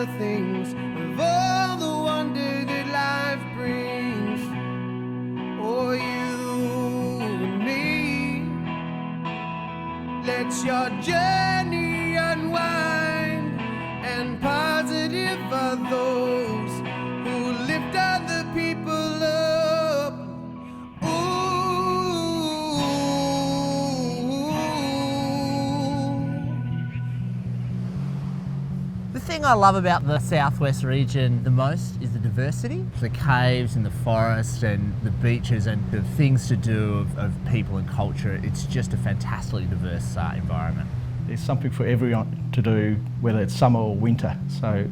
the things, of all the wonder that life brings. Oh, you and me, let your journey unwind, and positive are those who lift other people up. The thing I love about the southwest region the most is the diversity. The caves and the forest and the beaches and the things to do of people and culture. It's just a fantastically diverse environment. There's something for everyone to do, whether it's summer or winter. So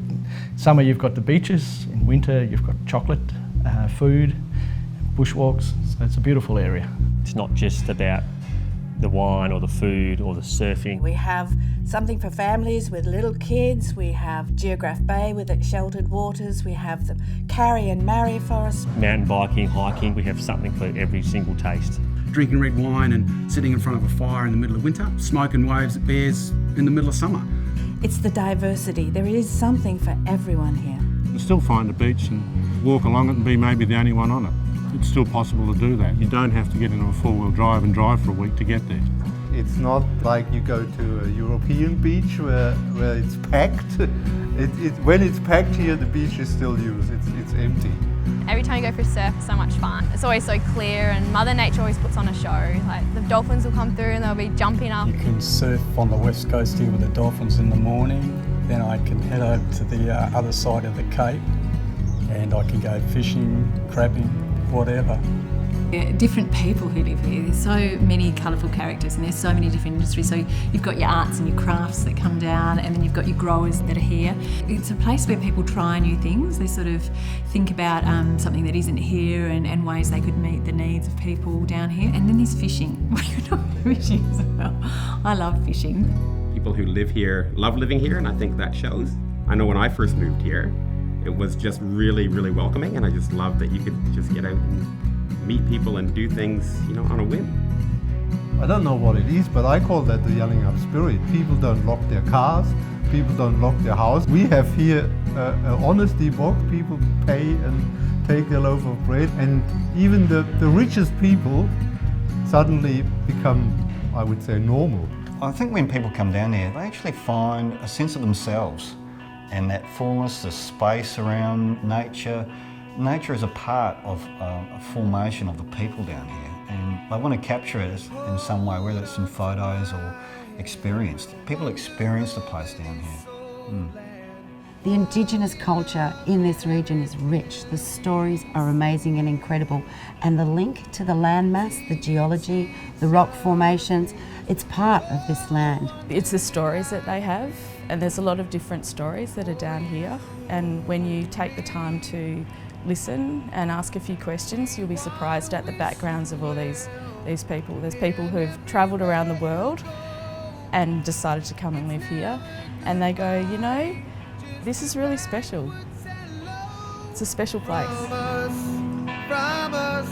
summer you've got the beaches, in winter you've got chocolate, food, bushwalks, so it's a beautiful area. It's not just about the wine or the food or the surfing. We have something for families with little kids. We have Geograph Bay with its sheltered waters. We have the Carry and Marry Forest. Mountain biking, hiking, we have something for every single taste. Drinking red wine and sitting in front of a fire in the middle of winter, smoking waves at bears in the middle of summer. It's the diversity. There is something for everyone here. You can still find a beach and walk along it and be maybe the only one on it. It's still possible to do that. You don't have to get into a four-wheel drive and drive for a week to get there. It's not like you go to a European beach where it's packed. When it's packed here, the beach is still used. It's empty. Every time you go for a surf, it's so much fun. It's always so clear, and Mother Nature always puts on a show. Like, the dolphins will come through and they'll be jumping up. You can surf on the west coast here with the dolphins in the morning. Then I can head over to the other side of the Cape and I can go fishing, crabbing, whatever. Different people who live here. There's so many colourful characters and there's so many different industries. So you've got your arts and your crafts that come down, and then you've got your growers that are here. It's a place where people try new things. They sort of think about something that isn't here and ways they could meet the needs of people down here. And then there's fishing. Fishing as well. I love fishing. People who live here love living here, and I think that shows. I know when I first moved here, it was just really, really welcoming, and I just loved that you could just get out and meet people and do things, you know, on a whim. I don't know what it is, but I call that the yelling up spirit. People don't lock their cars, people don't lock their house. We have here an honesty box. People pay and take their loaf of bread, and even the richest people suddenly become, I would say, normal. I think when people come down here, they actually find a sense of themselves and that fullness, the space around nature. Nature is a part of a formation of the people down here, and I want to capture it in some way, whether it's in photos or experienced. People experience the place down here. The Indigenous culture in this region is rich. The stories are amazing and incredible, and the link to the landmass, the geology, the rock formations, it's part of this land. It's the stories that they have, and there's a lot of different stories that are down here, and when you take the time to listen and ask a few questions, you'll be surprised at the backgrounds of all these people. There's people who've travelled around the world and decided to come and live here, and they go, you know, this is really special. It's a special place. From us.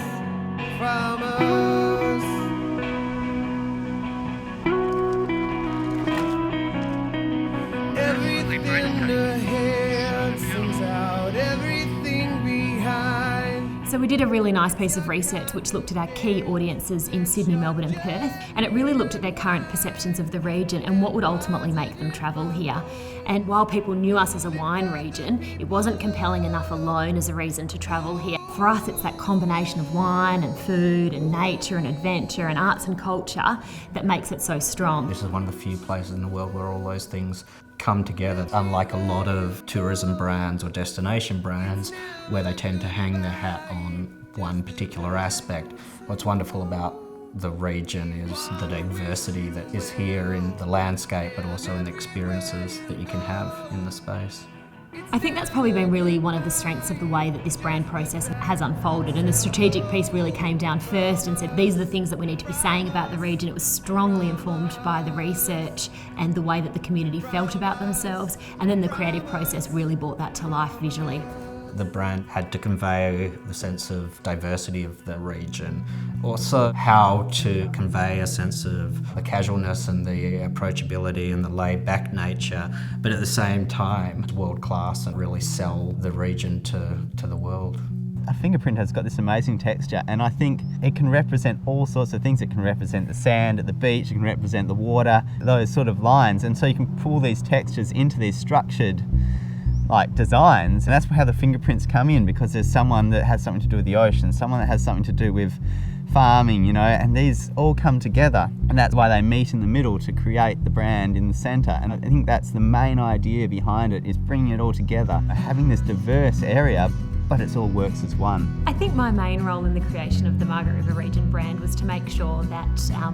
Everything ahead sings out, everything behind. So we did a really nice piece of research which looked at our key audiences in Sydney, Melbourne and Perth, and it really looked at their current perceptions of the region and what would ultimately make them travel here. And while people knew us as a wine region, it wasn't compelling enough alone as a reason to travel here. For us, it's that combination of wine and food and nature and adventure and arts and culture that makes it so strong. This is one of the few places in the world where all those things come together, unlike a lot of tourism brands or destination brands where they tend to hang their hat on one particular aspect. What's wonderful about the region is the diversity that is here in the landscape, but also in the experiences that you can have in the space. I think that's probably been really one of the strengths of the way that this brand process has unfolded, and the strategic piece really came down first and said these are the things that we need to be saying about the region. It was strongly informed by the research and the way that the community felt about themselves, and then the creative process really brought that to life visually. The brand had to convey the sense of diversity of the region. Also how to convey a sense of the casualness and the approachability and the laid-back nature, but at the same time, world-class and really sell the region to the world. A fingerprint has got this amazing texture, and I think it can represent all sorts of things. It can represent the sand at the beach, it can represent the water, those sort of lines, and so you can pull these textures into these structured designs, and that's how the fingerprints come in, because there's someone that has something to do with the ocean, someone that has something to do with farming, and these all come together, and that's why they meet in the middle to create the brand in the centre. And I think that's the main idea behind it, is bringing it all together, having this diverse area, but it all works as one. I think my main role in the creation of the Margaret River Region brand was to make sure that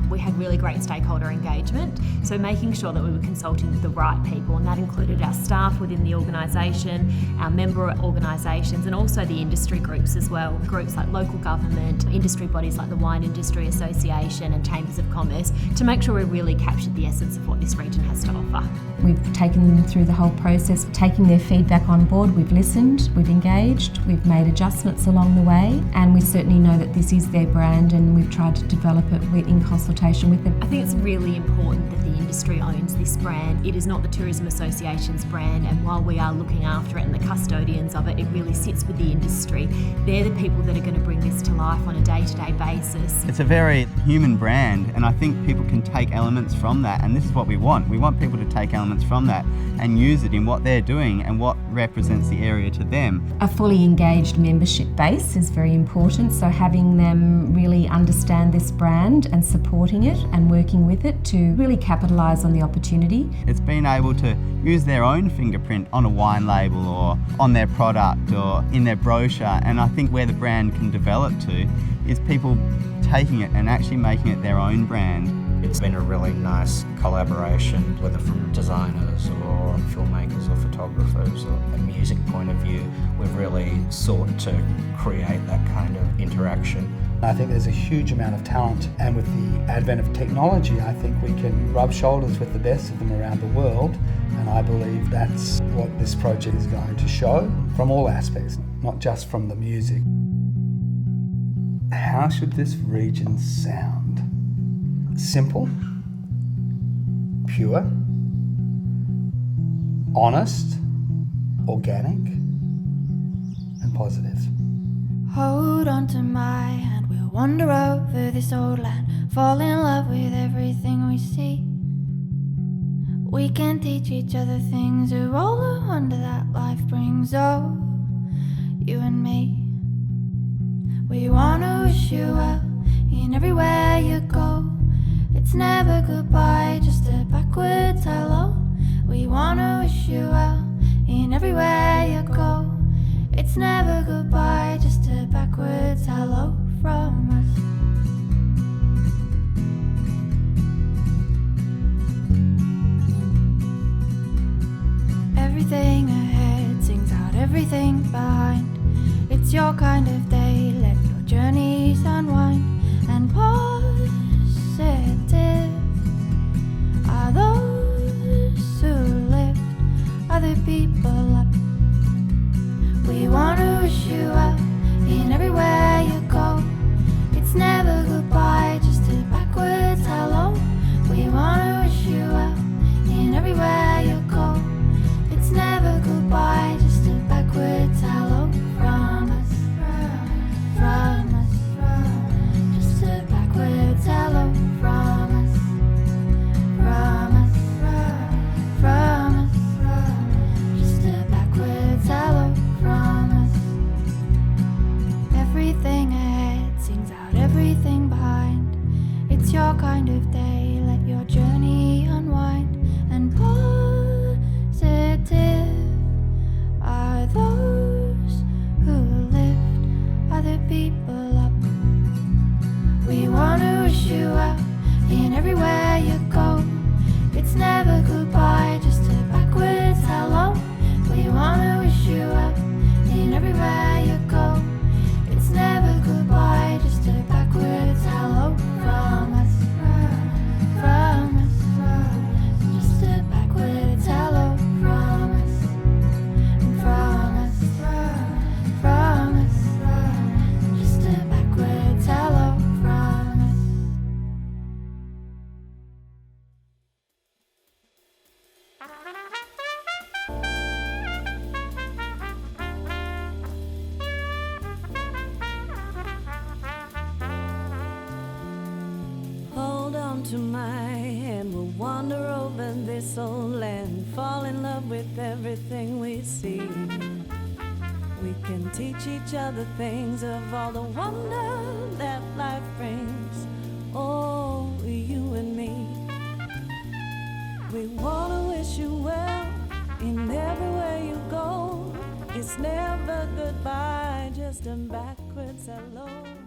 we had really great stakeholder engagement. So making sure that we were consulting with the right people, and that included our staff within the organisation, our member organisations, and also the industry groups as well. Groups like local government, industry bodies like the Wine Industry Association and Chambers of Commerce, to make sure we really captured the essence of what this region has to offer. We've taken them through the whole process, taking their feedback on board. We've listened, we've engaged, we've made adjustments along the way, and we certainly know that this is their brand, and we've tried to develop it in consultation with them. I think it's really important that the industry owns this brand. It is not the Tourism Association's brand, and while we are looking after it and the custodians of it, it really sits with the industry. They're the people that are going to bring this to life on a day-to-day basis. It's a very human brand, and I think people can take elements from that, and this is what we want. We want people to take elements from that and use it in what they're doing and what represents the area to them. A fully engaged membership base is very important, so having them really understand this brand and supporting it and working with it to really capitalise on the opportunity. It's being able to use their own fingerprint on a wine label or on their product or in their brochure, and I think where the brand can develop to is people taking it and actually making it their own brand. It's been a really nice collaboration, whether from designers or filmmakers or photographers or a music point of view. We've really sought to create that kind of interaction. I think there's a huge amount of talent, and with the advent of technology, I think we can rub shoulders with the best of them around the world, and I believe that's what this project is going to show from all aspects, not just from the music. How should this region sound? Simple, pure, honest, organic, and positive. Hold on to my hand, we'll wander over this old land, fall in love with everything we see. We can teach each other things, of all the wonder that life brings. Oh, you and me. We wanna wish you well in everywhere you go. It's never goodbye, just a backwards hello. We wanna wish you well in everywhere you go. It's never goodbye, just a backwards hello from us. Everything ahead sings out everything behind. It's your kind of day, let your journeys unwind. And positive are those who lift other people up. We wanna wish you well in everywhere you go. It's never goodbye, just a backwards hello. We wanna wish you well in everywhere you go. It's never goodbye, just a backwards hello from us. everything we see. We can teach each other things of all the wonder that life brings. Oh, you and me. We wanna wish you well in everywhere you go. It's never goodbye, just a backwards hello.